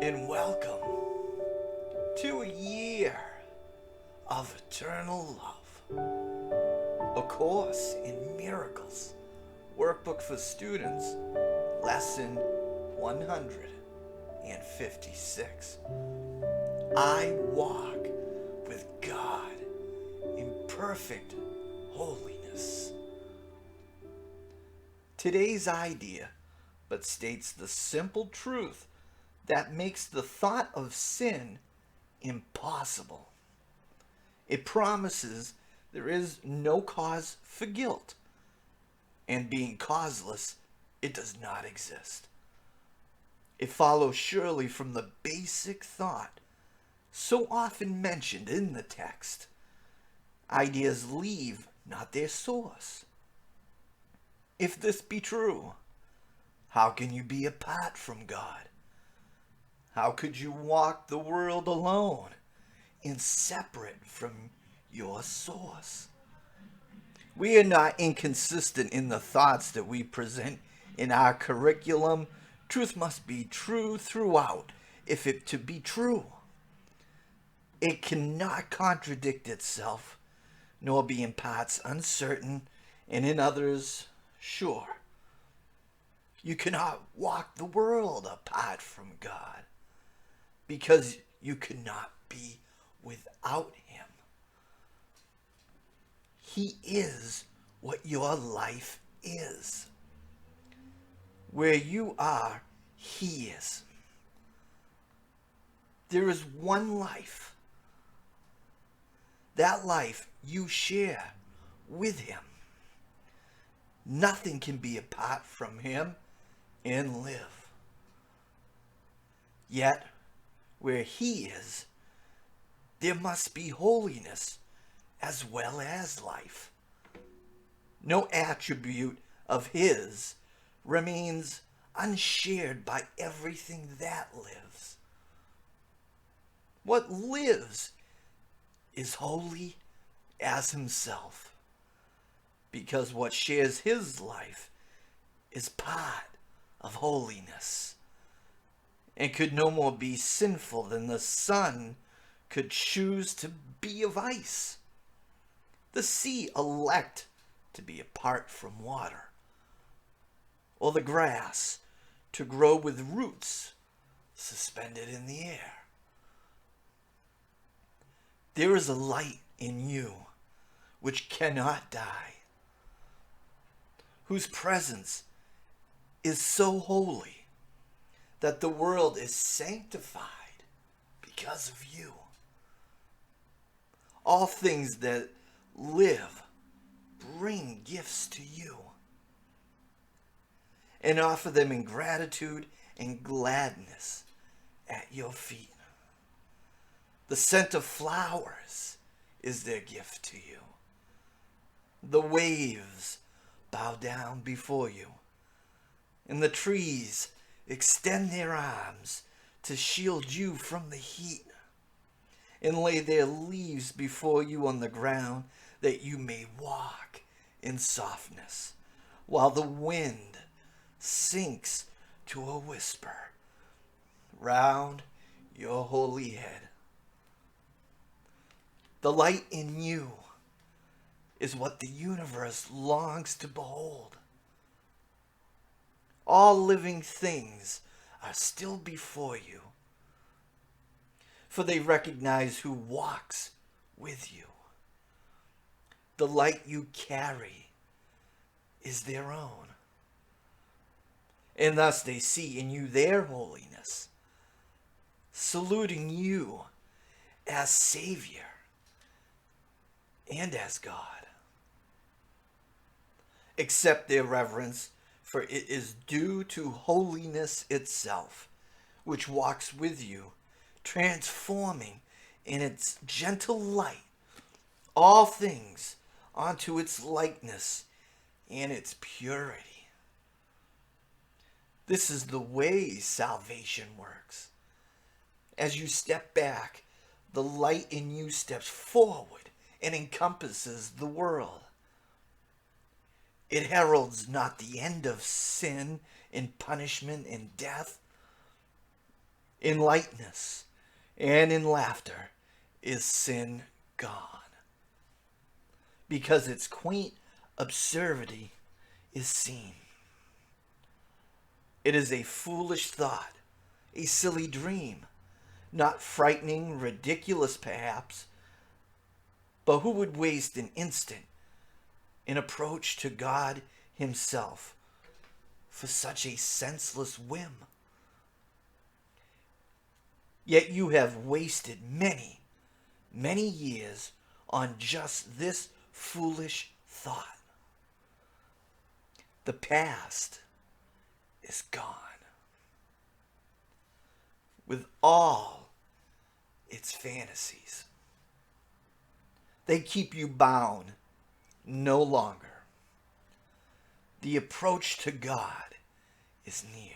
And welcome to a year of eternal love. A course in miracles. Workbook for students. Lesson 156. I walk with God in perfect holiness. Today's idea but states the simple truth that makes the thought of sin impossible. It promises there is no cause for guilt, and being causeless, it does not exist. It follows surely from the basic thought so often mentioned in the text. Ideas leave not their source. If this be true, how can you be apart from God? How could you walk the world alone and separate from your source? We are not inconsistent in the thoughts that we present in our curriculum. Truth must be true throughout, if it to be true. It cannot contradict itself, nor be in parts uncertain, and in others sure. You cannot walk the world apart from God, because you cannot be without Him. He is what your life is. Where you are, He is. There is one life. That life you share with Him. Nothing can be apart from Him and live. Yet, where He is, there must be holiness as well as life. No attribute of His remains unshared by everything that lives. What lives is holy as Himself, because what shares His life is part of holiness, and could no more be sinful than the sun could choose to be of ice, the sea elect to be apart from water, or the grass to grow with roots suspended in the air. There is a light in you which cannot die, whose presence is so holy that the world is sanctified because of you. All things that live bring gifts to you and offer them in gratitude and gladness at your feet. The scent of flowers is their gift to you. The waves bow down before you, and the trees extend their arms to shield you from the heat, and lay their leaves before you on the ground that you may walk in softness, while the wind sinks to a whisper round your holy head. The light in you is what the universe longs to behold. All living things are still before you, for they recognize who walks with you. The light you carry is their own, and thus they see in you their holiness, saluting you as Savior and as God. Accept their reverence, for it is due to holiness itself, which walks with you, transforming in its gentle light all things onto its likeness and its purity. This is the way salvation works. As you step back, the light in you steps forward and encompasses the world. It heralds not the end of sin in punishment and death. In lightness and in laughter is sin gone, because its quaint absurdity is seen. It is a foolish thought, a silly dream, not frightening, ridiculous perhaps, but who would waste an instant in approach to God himself for such a senseless whim? Yet you have wasted many, many years on just this foolish thought. The past is gone, with all its fantasies. They keep you bound no longer. The approach to God is near.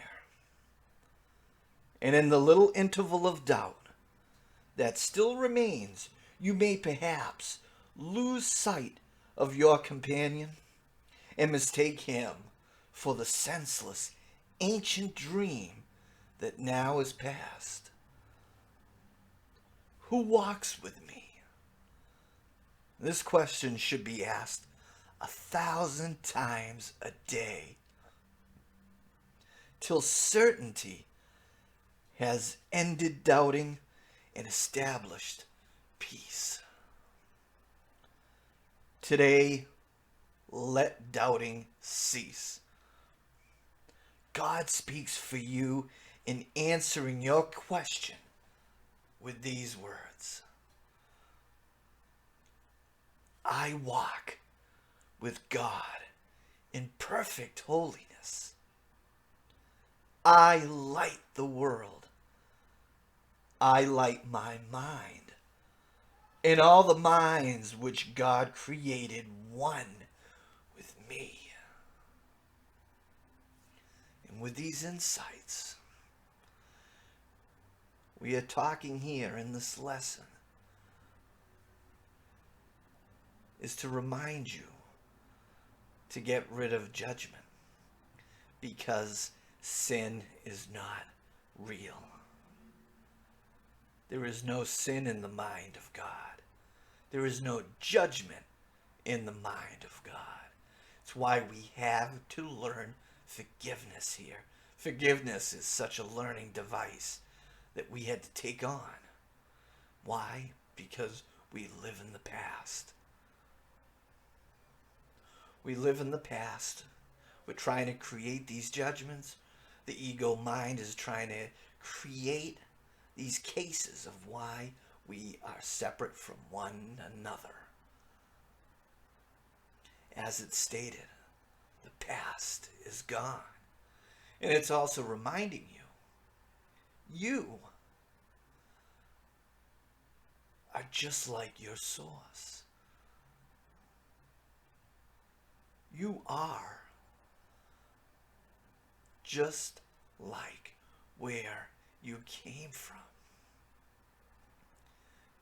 And in the little interval of doubt that still remains, you may perhaps lose sight of your companion and mistake him for the senseless, ancient dream that now is past. Who walks with me? This question should be asked 1,000 times a day, till certainty has ended doubting and established peace. Today, let doubting cease. God speaks for you in answering your question with these words. I walk with God in perfect holiness. I light the world. I light my mind, and all the minds which God created one with me. And with these insights, we are talking here in this lesson is to remind you to get rid of judgment, because sin is not real. There is no sin in the mind of God. There is no judgment in the mind of God. It's why we have to learn forgiveness here. Forgiveness is such a learning device that we had to take on. Why? Because we live in the past. We live in the past. We're trying to create these judgments. The ego mind is trying to create these cases of why we are separate from one another. As it's stated, the past is gone. And it's also reminding you are just like your source. You are just like where you came from.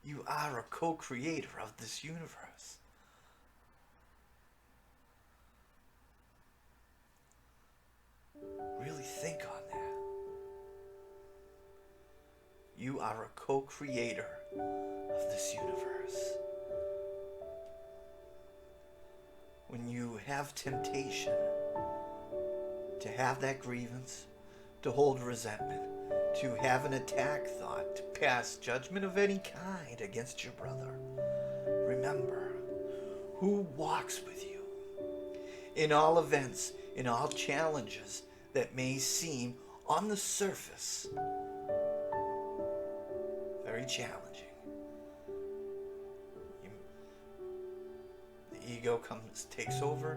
You are a co-creator of this universe. Really think on that. You are a co-creator of this universe. When you have temptation to have that grievance, to hold resentment, to have an attack thought, to pass judgment of any kind against your brother, remember who walks with you in all events, in all challenges that may seem on the surface very challenging. The ego takes over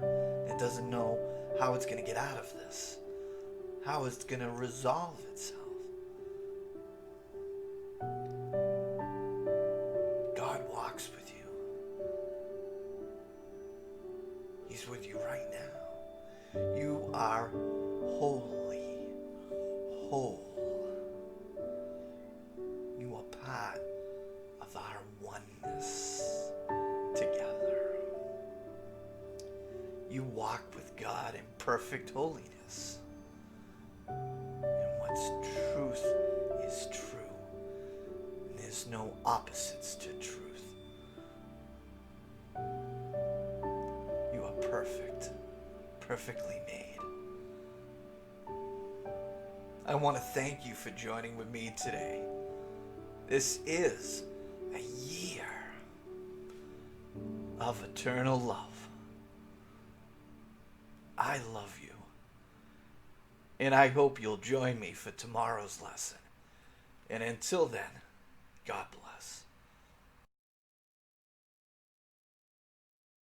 and doesn't know how it's going to get out of this, how it's going to resolve itself. God walks with you. He's with you right now. You are holy, whole. You are part of our oneness together. you walk with God in perfect holiness. And what's truth is true. And there's no opposites to truth. You are perfect, perfectly made. I want to thank you for joining with me today. This is a year of eternal love. I love you. And I hope you'll join me for tomorrow's lesson. And until then, God bless.